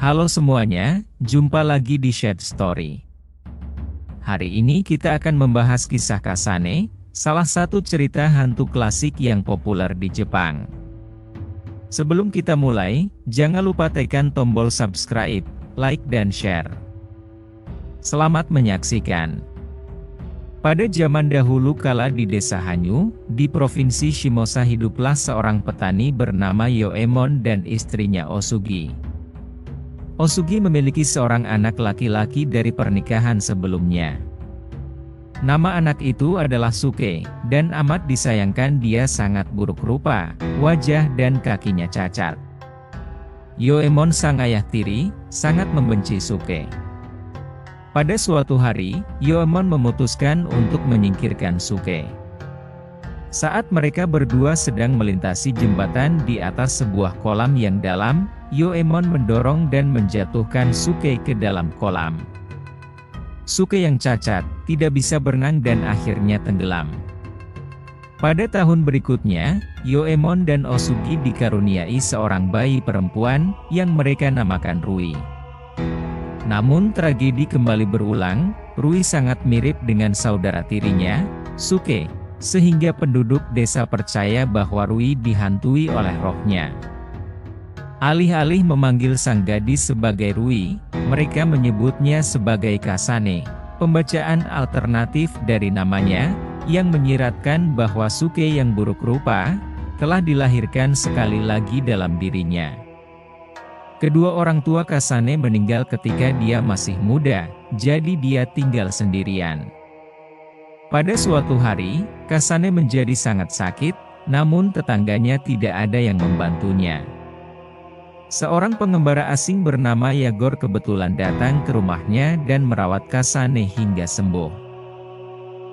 Halo semuanya, jumpa lagi di Shade Story. Hari ini kita akan membahas kisah Kasane, salah satu cerita hantu klasik yang populer di Jepang. Sebelum kita mulai, jangan lupa tekan tombol subscribe, like dan share. Selamat menyaksikan. Pada zaman dahulu kala di desa Hanyu, di provinsi Shimosa hiduplah seorang petani bernama Yoemon dan istrinya Osugi. Osugi memiliki seorang anak laki-laki dari pernikahan sebelumnya. Nama anak itu adalah Suke, dan amat disayangkan dia sangat buruk rupa, wajah dan kakinya cacat. Yoemon sang ayah tiri, sangat membenci Suke. Pada suatu hari, Yoemon memutuskan untuk menyingkirkan Suke. Saat mereka berdua sedang melintasi jembatan di atas sebuah kolam yang dalam, Yoemon mendorong dan menjatuhkan Suke ke dalam kolam. Suke yang cacat, tidak bisa berenang dan akhirnya tenggelam. Pada tahun berikutnya, Yoemon dan Osugi dikaruniai seorang bayi perempuan, yang mereka namakan Rui. Namun tragedi kembali berulang, Rui sangat mirip dengan saudara tirinya, Suke, sehingga penduduk desa percaya bahwa Rui dihantui oleh rohnya. Alih-alih memanggil sang gadis sebagai Rui, mereka menyebutnya sebagai Kasane, pembacaan alternatif dari namanya, yang menyiratkan bahwa Suke yang buruk rupa, telah dilahirkan sekali lagi dalam dirinya. Kedua orang tua Kasane meninggal ketika dia masih muda, jadi dia tinggal sendirian. Pada suatu hari, Kasane menjadi sangat sakit, namun tetangganya tidak ada yang membantunya. Seorang pengembara asing bernama Yagor kebetulan datang ke rumahnya dan merawat Kasane hingga sembuh.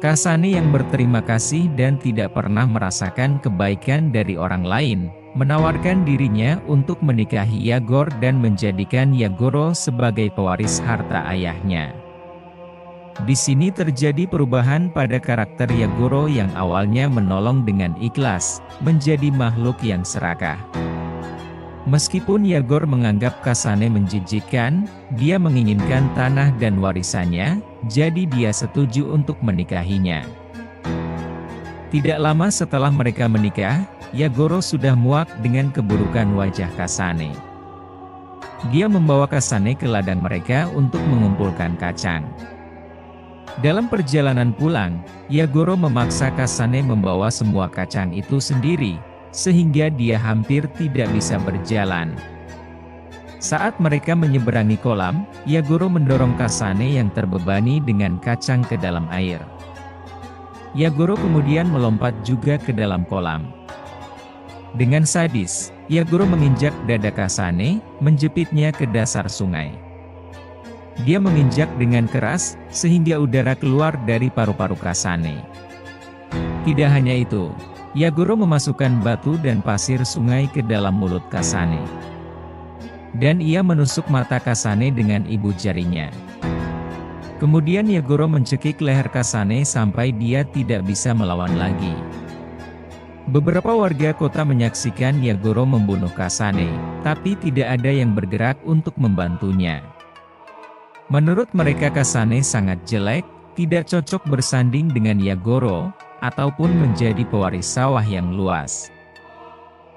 Kasane yang berterima kasih dan tidak pernah merasakan kebaikan dari orang lain, menawarkan dirinya untuk menikahi Yagor dan menjadikan Yagoro sebagai pewaris harta ayahnya. Di sini terjadi perubahan pada karakter Yagoro yang awalnya menolong dengan ikhlas, menjadi makhluk yang serakah. Meskipun Yagor menganggap Kasane menjijikkan, dia menginginkan tanah dan warisannya, jadi dia setuju untuk menikahinya. Tidak lama setelah mereka menikah, Yagoro sudah muak dengan keburukan wajah Kasane. Dia membawa Kasane ke ladang mereka untuk mengumpulkan kacang. Dalam perjalanan pulang, Yagoro memaksa Kasane membawa semua kacang itu sendiri, sehingga dia hampir tidak bisa berjalan. Saat mereka menyeberangi kolam, Yagoro mendorong Kasane yang terbebani dengan kacang ke dalam air. Yagoro kemudian melompat juga ke dalam kolam. Dengan sadis, Yagoro menginjak dada Kasane, menjepitnya ke dasar sungai. Dia menginjak dengan keras, sehingga udara keluar dari paru-paru Kasane. Tidak hanya itu, Yagoro memasukkan batu dan pasir sungai ke dalam mulut Kasane. Dan ia menusuk mata Kasane dengan ibu jarinya. Kemudian Yagoro mencekik leher Kasane sampai dia tidak bisa melawan lagi. Beberapa warga kota menyaksikan Yagoro membunuh Kasane, tapi tidak ada yang bergerak untuk membantunya. Menurut mereka Kasane sangat jelek, tidak cocok bersanding dengan Yagoro, ataupun menjadi pewaris sawah yang luas.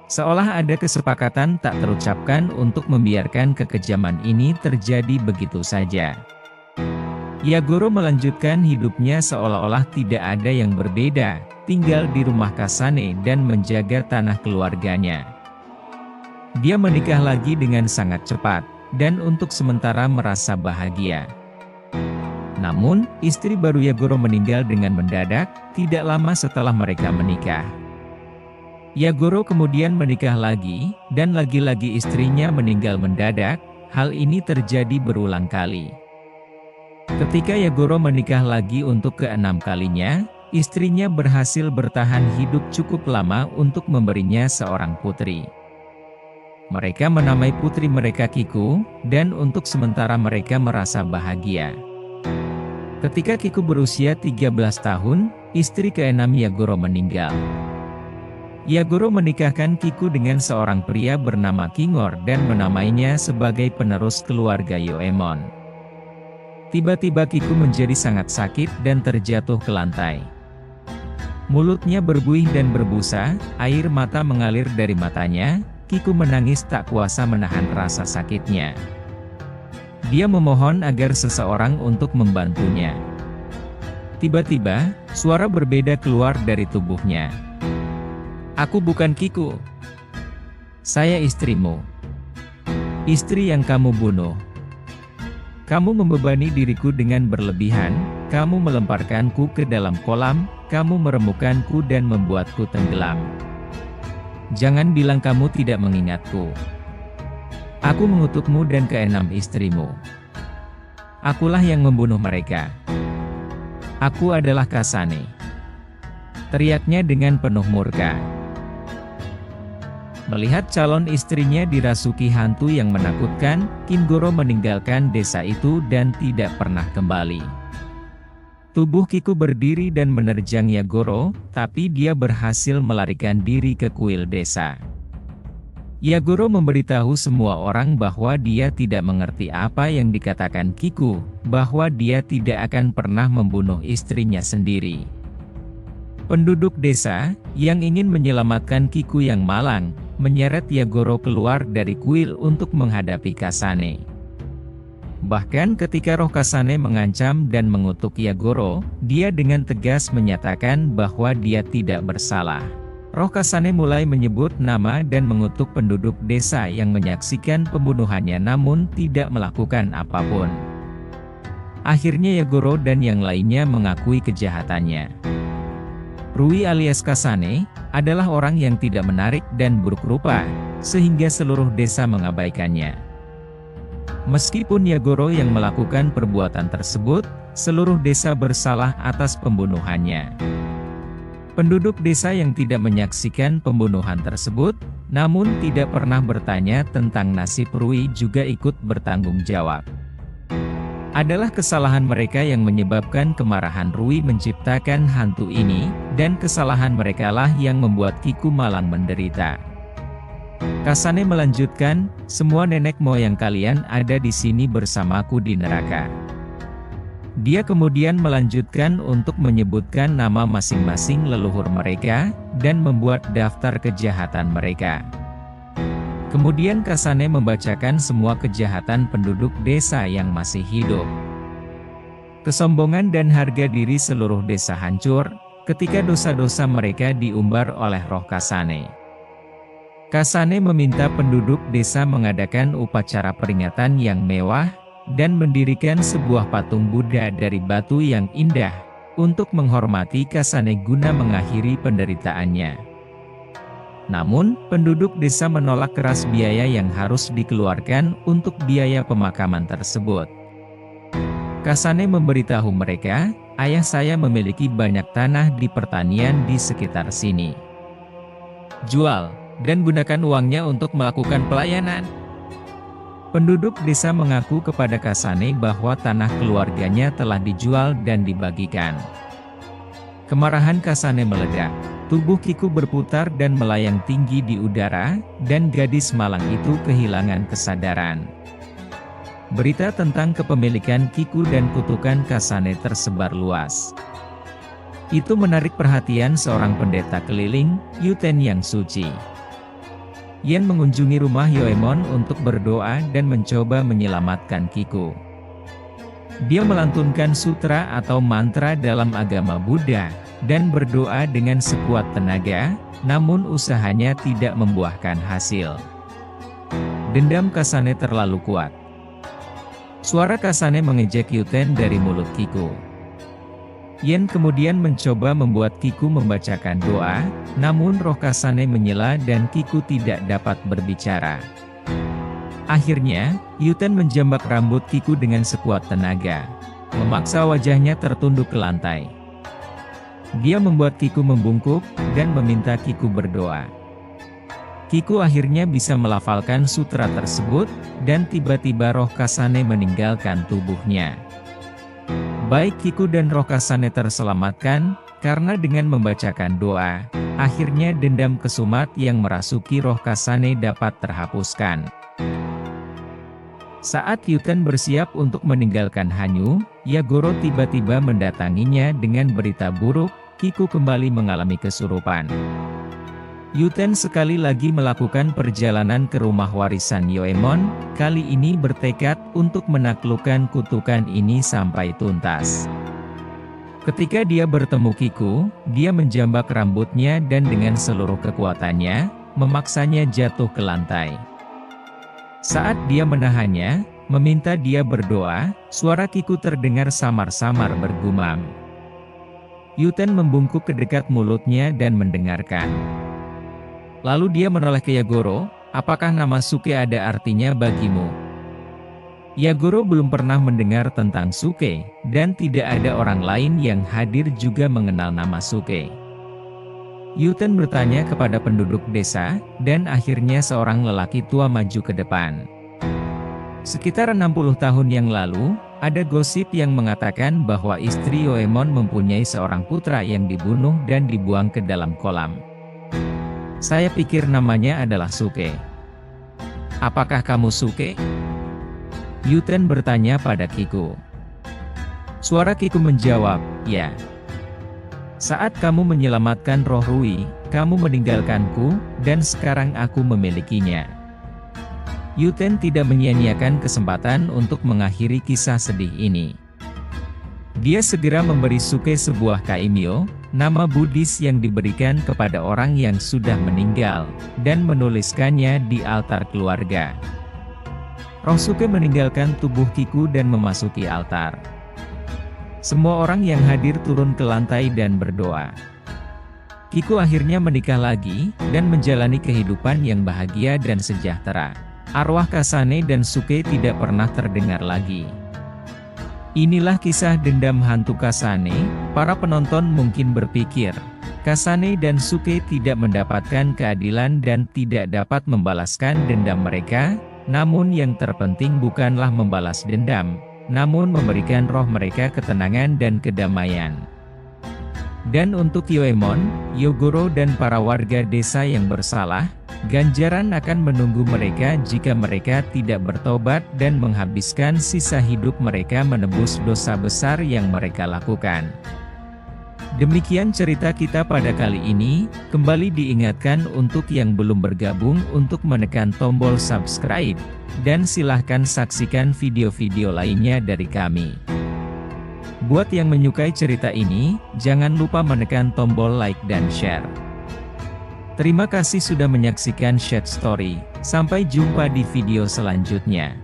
Seolah ada kesepakatan tak terucapkan untuk membiarkan kekejaman ini terjadi begitu saja. Yagoro melanjutkan hidupnya seolah-olah tidak ada yang berbeda, tinggal di rumah Kasane dan menjaga tanah keluarganya. Dia menikah lagi dengan sangat cepat, dan untuk sementara merasa bahagia. Namun, istri baru Yagoro meninggal dengan mendadak, tidak lama setelah mereka menikah. Yagoro kemudian menikah lagi, dan lagi-lagi istrinya meninggal mendadak. Hal ini terjadi berulang kali. Ketika Yagoro menikah lagi untuk ke-6 kalinya, istrinya berhasil bertahan hidup cukup lama untuk memberinya seorang putri. Mereka menamai putri mereka Kiku, dan untuk sementara mereka merasa bahagia. Ketika Kiku berusia 13 tahun, istri ke-6 Yagoro meninggal. Yagoro menikahkan Kiku dengan seorang pria bernama Kingor dan menamainya sebagai penerus keluarga Yoemon. Tiba-tiba Kiku menjadi sangat sakit dan terjatuh ke lantai. Mulutnya berbuih dan berbusa, air mata mengalir dari matanya. Kiku menangis tak kuasa menahan rasa sakitnya. Dia memohon agar seseorang untuk membantunya. Tiba-tiba, suara berbeda keluar dari tubuhnya. "Aku bukan Kiku. Saya istrimu. Istri yang kamu bunuh. Kamu membebani diriku dengan berlebihan, kamu melemparkanku ke dalam kolam, kamu meremukkanku dan membuatku tenggelam. Jangan bilang kamu tidak mengingatku. Aku mengutukmu dan keenam istrimu. Akulah yang membunuh mereka. Aku adalah Kasane," teriaknya dengan penuh murka. Melihat calon istrinya dirasuki hantu yang menakutkan, Kingoro meninggalkan desa itu dan tidak pernah kembali. Tubuh Kiku berdiri dan menerjang Yagoro, tapi dia berhasil melarikan diri ke kuil desa. Yagoro memberitahu semua orang bahwa dia tidak mengerti apa yang dikatakan Kiku, bahwa dia tidak akan pernah membunuh istrinya sendiri. Penduduk desa, yang ingin menyelamatkan Kiku yang malang, menyeret Yagoro keluar dari kuil untuk menghadapi Kasane. Bahkan ketika roh Kasane mengancam dan mengutuk Yagoro, dia dengan tegas menyatakan bahwa dia tidak bersalah. Roh Kasane mulai menyebut nama dan mengutuk penduduk desa yang menyaksikan pembunuhannya namun tidak melakukan apapun. Akhirnya Yagoro dan yang lainnya mengakui kejahatannya. Rui alias Kasane adalah orang yang tidak menarik dan buruk rupa, sehingga seluruh desa mengabaikannya. Meskipun Yagoro yang melakukan perbuatan tersebut, seluruh desa bersalah atas pembunuhannya. Penduduk desa yang tidak menyaksikan pembunuhan tersebut, namun tidak pernah bertanya tentang nasib Rui juga ikut bertanggung jawab. Adalah kesalahan mereka yang menyebabkan kemarahan Rui menciptakan hantu ini, dan kesalahan merekalah yang membuat Kiku malang menderita. Kasane melanjutkan, "Semua nenek moyang kalian ada di sini bersamaku di neraka." Dia kemudian melanjutkan untuk menyebutkan nama masing-masing leluhur mereka, dan membuat daftar kejahatan mereka. Kemudian Kasane membacakan semua kejahatan penduduk desa yang masih hidup. Kesombongan dan harga diri seluruh desa hancur, ketika dosa-dosa mereka diumbar oleh roh Kasane. Kasane meminta penduduk desa mengadakan upacara peringatan yang mewah, dan mendirikan sebuah patung Buddha dari batu yang indah, untuk menghormati Kasane guna mengakhiri penderitaannya. Namun, penduduk desa menolak keras biaya yang harus dikeluarkan untuk biaya pemakaman tersebut. Kasane memberitahu mereka, "Ayah saya memiliki banyak tanah di pertanian di sekitar sini. Jual, dan gunakan uangnya untuk melakukan pelayanan." Penduduk desa mengaku kepada Kasane bahwa tanah keluarganya telah dijual dan dibagikan. Kemarahan Kasane meledak. Tubuh Kiku berputar dan melayang tinggi di udara, dan gadis malang itu kehilangan kesadaran. Berita tentang kepemilikan Kiku dan kutukan Kasane tersebar luas. Itu menarik perhatian seorang pendeta keliling, Yuten yang suci. Yen mengunjungi rumah Yoemon untuk berdoa dan mencoba menyelamatkan Kiku. Dia melantunkan sutra atau mantra dalam agama Buddha, dan berdoa dengan sekuat tenaga, namun usahanya tidak membuahkan hasil. Dendam Kasane terlalu kuat. Suara Kasane mengejek Yuten dari mulut Kiku. Yen kemudian mencoba membuat Kiku membacakan doa, namun roh Kasane menyela dan Kiku tidak dapat berbicara. Akhirnya, Yuten menjambak rambut Kiku dengan sekuat tenaga, memaksa wajahnya tertunduk ke lantai. Dia membuat Kiku membungkuk, dan meminta Kiku berdoa. Kiku akhirnya bisa melafalkan sutra tersebut, dan tiba-tiba roh Kasane meninggalkan tubuhnya. Baik Kiku dan roh Kasane terselamatkan, karena dengan membacakan doa, akhirnya dendam kesumat yang merasuki roh Kasane dapat terhapuskan. Saat Yuten bersiap untuk meninggalkan Hanyu, Yagoro tiba-tiba mendatanginya dengan berita buruk, Kiku kembali mengalami kesurupan. Yuten sekali lagi melakukan perjalanan ke rumah warisan Yoemon, kali ini bertekad untuk menaklukkan kutukan ini sampai tuntas. Ketika dia bertemu Kiku, dia menjambak rambutnya dan dengan seluruh kekuatannya, memaksanya jatuh ke lantai. Saat dia menahannya, meminta dia berdoa, suara Kiku terdengar samar-samar bergumam. Yuten membungkuk ke dekat mulutnya dan mendengarkan. Lalu dia menoleh ke Yagoro, apakah nama Suke ada artinya bagimu? Yagoro belum pernah mendengar tentang Suke, dan tidak ada orang lain yang hadir juga mengenal nama Suke. Yuten bertanya kepada penduduk desa, dan akhirnya seorang lelaki tua maju ke depan. Sekitar 60 tahun yang lalu, ada gosip yang mengatakan bahwa istri Yoemon mempunyai seorang putra yang dibunuh dan dibuang ke dalam kolam. Saya pikir namanya adalah Suke. Apakah kamu Suke? Yuten bertanya pada Kiku. Suara Kiku menjawab, ya. Saat kamu menyelamatkan roh Rui, kamu meninggalkanku, dan sekarang aku memilikinya. Yuten tidak menyia-nyiakan kesempatan untuk mengakhiri kisah sedih ini. Dia segera memberi Suke sebuah kaimyo, nama Buddhis yang diberikan kepada orang yang sudah meninggal, dan menuliskannya di altar keluarga. Roh Suke meninggalkan tubuh Kiku dan memasuki altar. Semua orang yang hadir turun ke lantai dan berdoa. Kiku akhirnya menikah lagi, dan menjalani kehidupan yang bahagia dan sejahtera. Arwah Kasane dan Suke tidak pernah terdengar lagi. Inilah kisah dendam hantu Kasane. Para penonton mungkin berpikir, Kasane dan Suke tidak mendapatkan keadilan dan tidak dapat membalaskan dendam mereka, namun yang terpenting bukanlah membalas dendam, namun memberikan roh mereka ketenangan dan kedamaian. Dan untuk Yoemon, Yogoro dan para warga desa yang bersalah, ganjaran akan menunggu mereka jika mereka tidak bertobat dan menghabiskan sisa hidup mereka menebus dosa besar yang mereka lakukan. Demikian cerita kita pada kali ini. Kembali diingatkan untuk yang belum bergabung untuk menekan tombol subscribe, dan silahkan saksikan video-video lainnya dari kami. Buat yang menyukai cerita ini, jangan lupa menekan tombol like dan share. Terima kasih sudah menyaksikan Shade Story. Sampai jumpa di video selanjutnya.